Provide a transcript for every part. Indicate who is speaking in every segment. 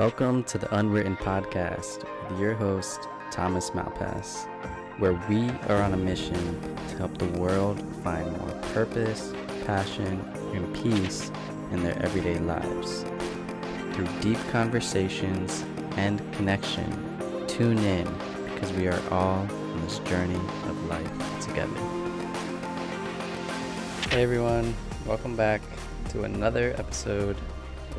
Speaker 1: Welcome to the Unwritten Podcast with your host, Thomas Malpass, where we are on a mission to help the world find more purpose, passion, and peace in their everyday lives. Through deep conversations and connection, tune in because we are all on this journey of life together. Hey everyone, welcome back to another episode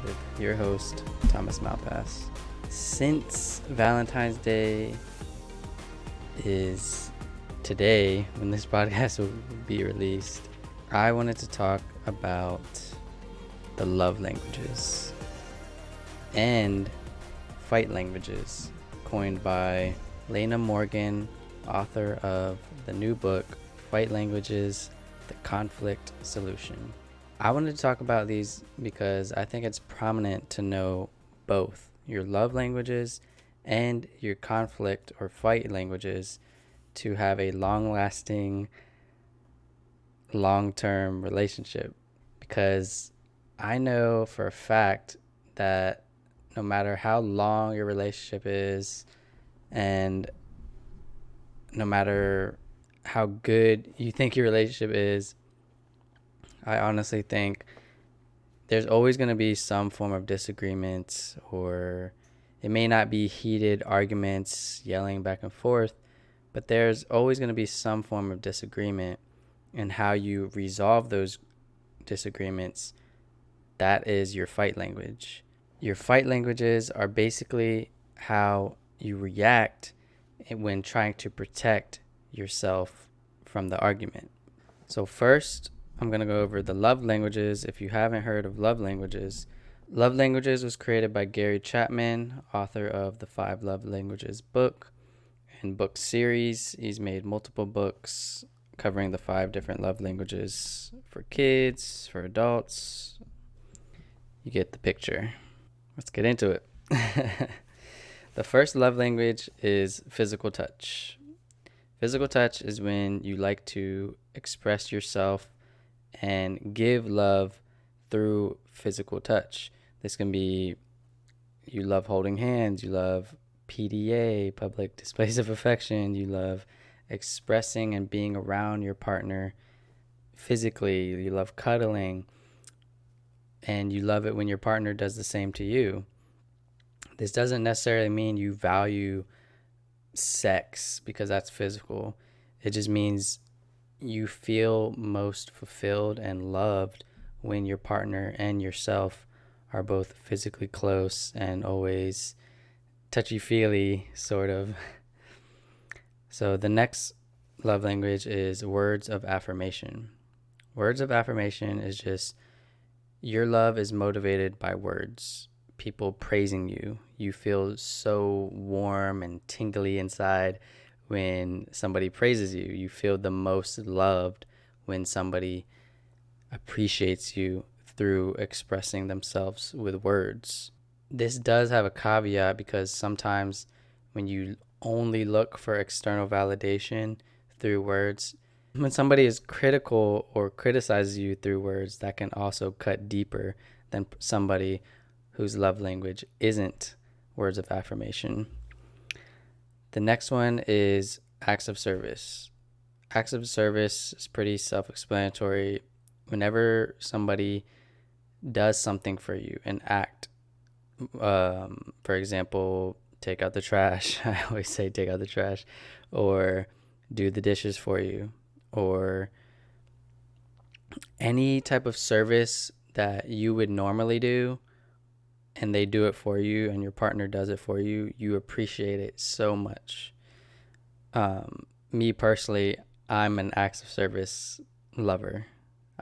Speaker 1: with your host, Thomas Malpass. Since Valentine's Day is today, when this podcast will be released, I wanted to talk about the love languages and fight languages coined by Lena Morgan, author of the new book, Fight Languages, The Conflict Solution. I wanted to talk about these because I think it's prominent to know both your love languages and your conflict or fight languages to have a long-lasting, long-term relationship. Because I know for a fact that no matter how long your relationship is and no matter how good you think your relationship is, I honestly think there's always going to be some form of disagreement, or it may not be heated arguments, yelling back and forth, but there's always going to be some form of disagreement, and how you resolve those disagreements, that is your fight language. Your fight languages are basically how you react when trying to protect yourself from the argument. So first, I'm going to go over the love languages. If you haven't heard of love languages was created by Gary Chapman, author of the 5 Love Languages book and book series. He's made multiple books covering the 5 different love languages for kids, for adults. You get the picture. Let's get into it. The first love language is physical touch. Physical touch is when you like to express yourself and give love through physical touch. This can be you love holding hands, you love PDA, public displays of affection, you love expressing and being around your partner physically, you love cuddling, and you love it when your partner does the same to you. This doesn't necessarily mean you value sex because that's physical. It just means you feel most fulfilled and loved when your partner and yourself are both physically close and always touchy-feely, sort of. So the next love language is words of affirmation. Words of affirmation is just your love is motivated by words. People praising you. You feel so warm and tingly inside when somebody praises you. You feel the most loved when somebody appreciates you through expressing themselves with words. This does have a caveat because sometimes when you only look for external validation through words, when somebody is critical or criticizes you through words, that can also cut deeper than somebody whose love language isn't words of affirmation. The next one is acts of service. Acts of service is pretty self-explanatory. Whenever somebody does something for you, an act, for example, take out the trash. I always say take out the trash, or do the dishes for you, or any type of service that you would normally do and they do it for you and your partner does it for you, you appreciate it so much. Me personally, I'm an acts of service lover.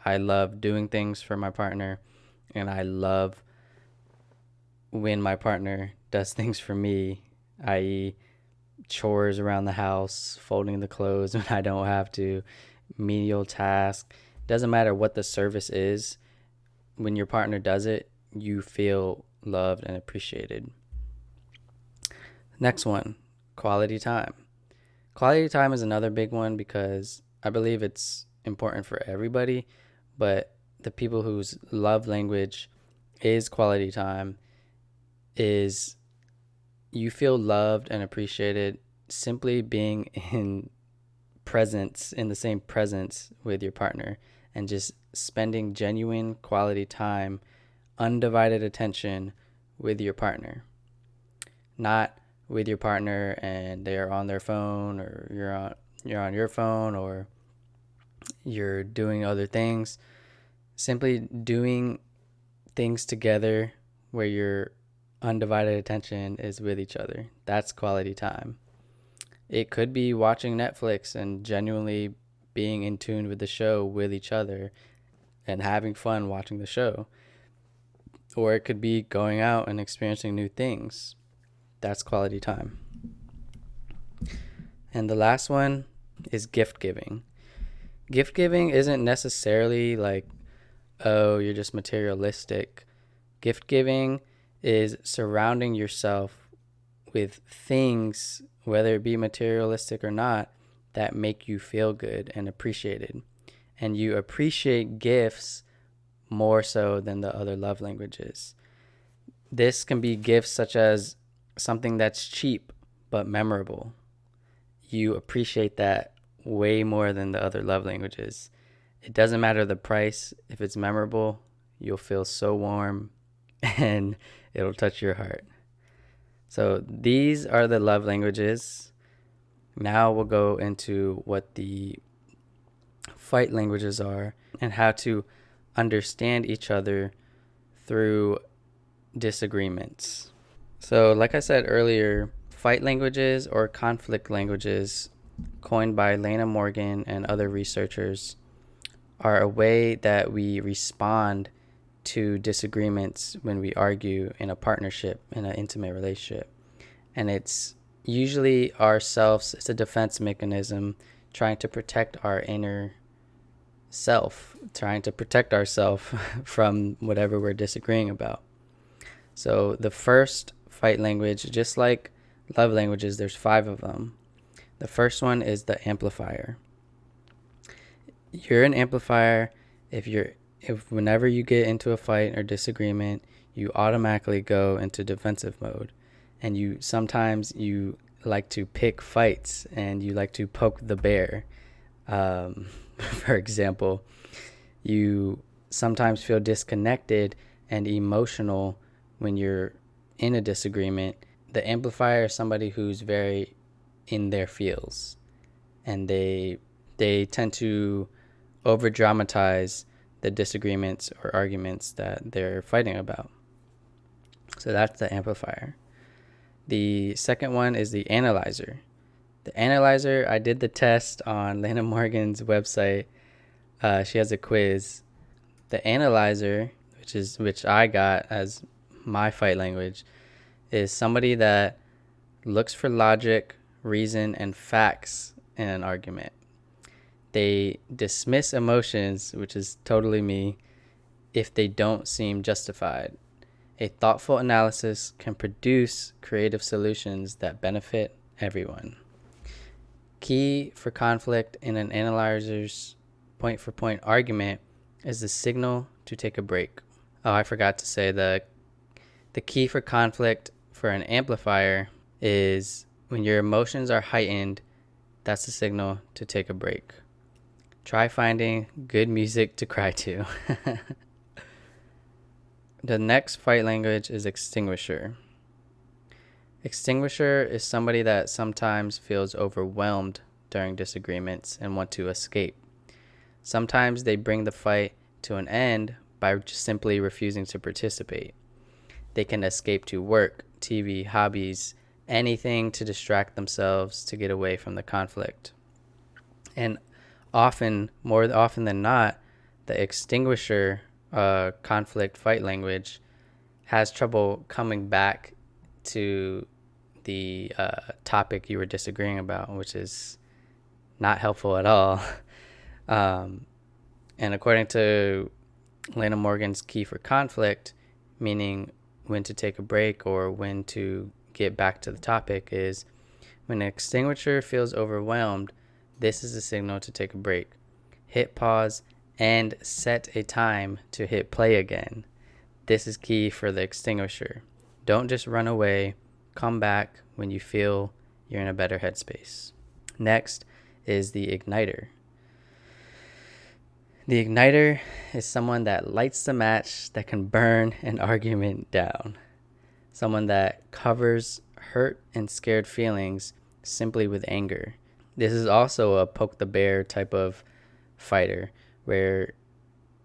Speaker 1: I love doing things for my partner, and I love when my partner does things for me, i.e. chores around the house, folding the clothes when I don't have to, menial task. Doesn't matter what the service is, when your partner does it, you feel loved and appreciated. Next one, quality time. Quality time is another big one because I believe it's important for everybody, but the people whose love language is quality time, is you feel loved and appreciated simply being in the same presence with your partner, and just spending genuine quality time, undivided attention with your partner. Not with your partner and they're on their phone, or you're on your phone, or you're doing other things. Simply doing things together where your undivided attention is with each other. That's quality time. It could be watching Netflix and genuinely being in tune with the show with each other and having fun watching the show. Or it could be going out and experiencing new things. That's quality time. And the last one is gift giving. Gift giving isn't necessarily like, oh, you're just materialistic. Gift giving is surrounding yourself with things, whether it be materialistic or not, that make you feel good and appreciated. And you appreciate gifts more so than the other love languages. This can be gifts such as something that's cheap but memorable. You appreciate that way more than the other love languages. It doesn't matter the price. If it's memorable, you'll feel so warm and it'll touch your heart. So these are the love languages. Now we'll go into what the fight languages are and how to understand each other through disagreements. So like I said earlier, fight languages or conflict languages, coined by Lena Morgan and other researchers, are a way that we respond to disagreements when we argue in a partnership, in an intimate relationship. And it's usually ourselves, it's a defense mechanism trying to protect our inner self, trying to protect ourselves from whatever we're disagreeing about. So the first fight language, just like love languages, there's 5 of them. The first one is the amplifier. You're an amplifier if whenever you get into a fight or disagreement, you automatically go into defensive mode. And sometimes you like to pick fights and you like to poke the bear. For example, you sometimes feel disconnected and emotional when you're in a disagreement. The amplifier is somebody who's very in their feels, and they tend to over dramatize the disagreements or arguments that they're fighting about. So that's the amplifier. The second one is the analyzer. The analyzer, I did the test on Lena Morgan's website. She has a quiz. The analyzer, which I got as my fight language, is somebody that looks for logic, reason, and facts in an argument. They dismiss emotions, which is totally me, if they don't seem justified. A thoughtful analysis can produce creative solutions that benefit everyone. Key for conflict in an analyzer's point-for-point argument is the signal to take a break. Oh, I forgot to say the key for conflict for an amplifier is when your emotions are heightened, that's the signal to take a break. Try finding good music to cry to. The next fight language is extinguisher. Extinguisher is somebody that sometimes feels overwhelmed during disagreements and want to escape. Sometimes they bring the fight to an end by just simply refusing to participate. They can escape to work, TV, hobbies, anything to distract themselves to get away from the conflict. And more often than not, the extinguisher conflict fight language has trouble coming back to the topic you were disagreeing about, which is not helpful at all. And according to Lena Morgan's key for conflict, meaning when to take a break or when to get back to the topic, is when an extinguisher feels overwhelmed, this is a signal to take a break. Hit pause and set a time to hit play again. This is key for the extinguisher. Don't just run away. Come back when you feel you're in a better headspace. Next is the igniter. The igniter is someone that lights the match that can burn an argument down. Someone that covers hurt and scared feelings simply with anger. This is also a poke the bear type of fighter where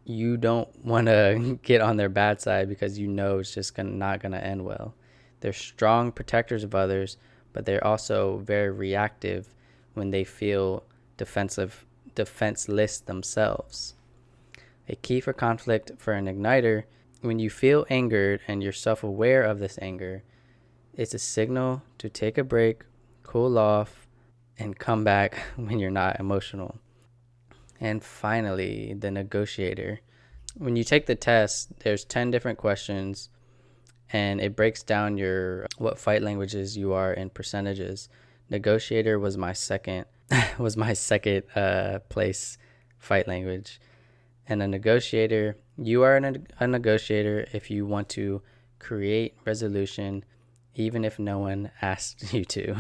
Speaker 1: you don't want to get on their bad side because you know it's just not going to end well. They're strong protectors of others, but they're also very reactive when they feel defenseless themselves. A key for conflict for an igniter: when you feel angered and you're self-aware of this anger, it's a signal to take a break, cool off, and come back when you're not emotional. And finally, the negotiator. When you take the test, there's 10 different questions, and it breaks down what fight languages you are in percentages. Negotiator was my second place fight language. And a negotiator, you are a negotiator if you want to create resolution, even if no one asked you to.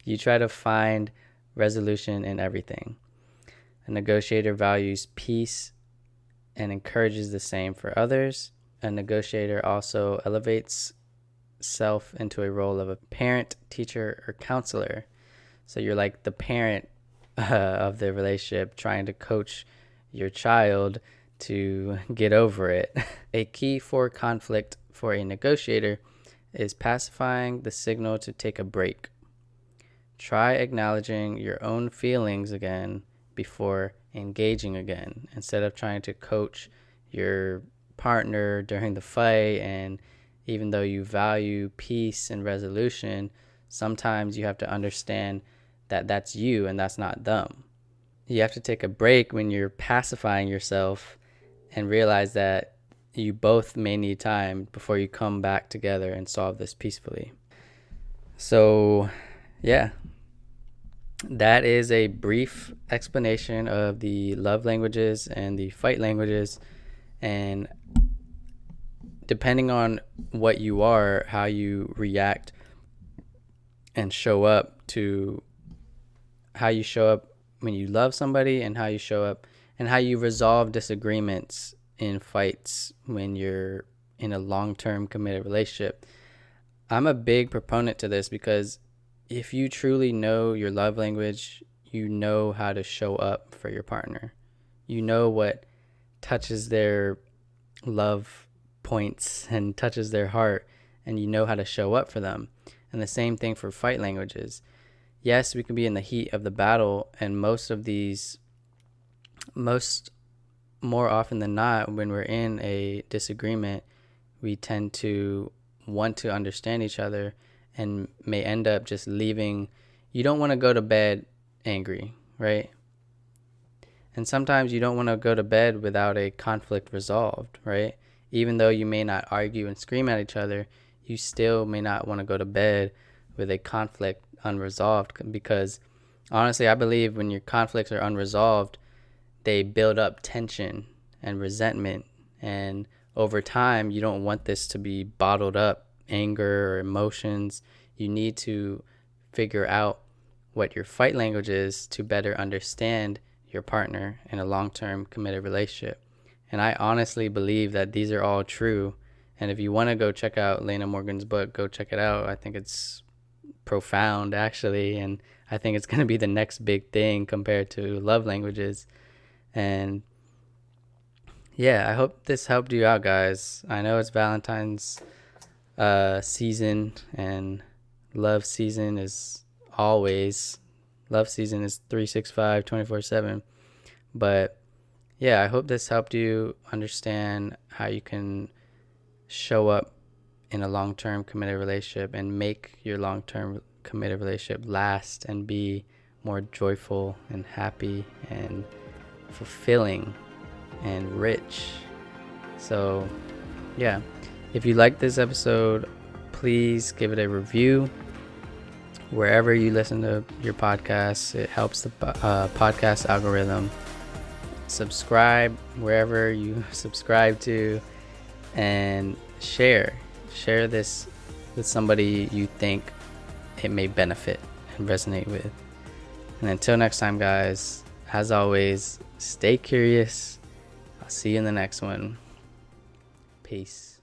Speaker 1: You try to find resolution in everything. A negotiator values peace and encourages the same for others. A negotiator also elevates self into a role of a parent, teacher, or counselor. So you're like the parent of the relationship, trying to coach your child to get over it. A key for conflict for a negotiator is pacifying the signal to take a break. Try acknowledging your own feelings again before engaging again, instead of trying to coach your partner during the fight. And even though you value peace and resolution, sometimes you have to understand that that's you and that's not them. You have to take a break when you're pacifying yourself and realize that you both may need time before you come back together and solve this peacefully. So, yeah, that is a brief explanation of the love languages and the fight languages. And depending on what you are, how you react and show up to how you show up when you love somebody, and how you show up and how you resolve disagreements in fights when you're in a long-term committed relationship. I'm a big proponent to this because if you truly know your love language, you know how to show up for your partner. You know what touches their love points and touches their heart, and you know how to show up for them. And the same thing for fight languages. Yes, we can be in the heat of the battle, and more often than not, when we're in a disagreement, we tend to want to understand each other and may end up just leaving. You don't want to go to bed angry, right? And sometimes you don't want to go to bed without a conflict resolved, right? Even though you may not argue and scream at each other, you still may not want to go to bed with a conflict unresolved, because honestly, I believe when your conflicts are unresolved, they build up tension and resentment, and over time, you don't want this to be bottled up, anger or emotions. You need to figure out what your fight language is to better understand your partner in a long-term committed relationship. And I honestly believe that these are all true. And if you want to go check out Lena Morgan's book, go check it out. I think it's profound, actually, and I think it's going to be the next big thing compared to love languages. And yeah, I hope this helped you out, guys. I know it's Valentine's season, and love season is 365 24/7. But yeah, I hope this helped you understand how you can show up in a long-term committed relationship and make your long-term committed relationship last and be more joyful and happy and fulfilling and rich. So yeah, if you like this episode, please give it a review wherever you listen to your podcasts. It helps the podcast algorithm. Subscribe wherever you subscribe to, and share share this with somebody you think it may benefit and resonate with. And until next time, guys, as always, stay curious. I'll see you in the next one. Peace.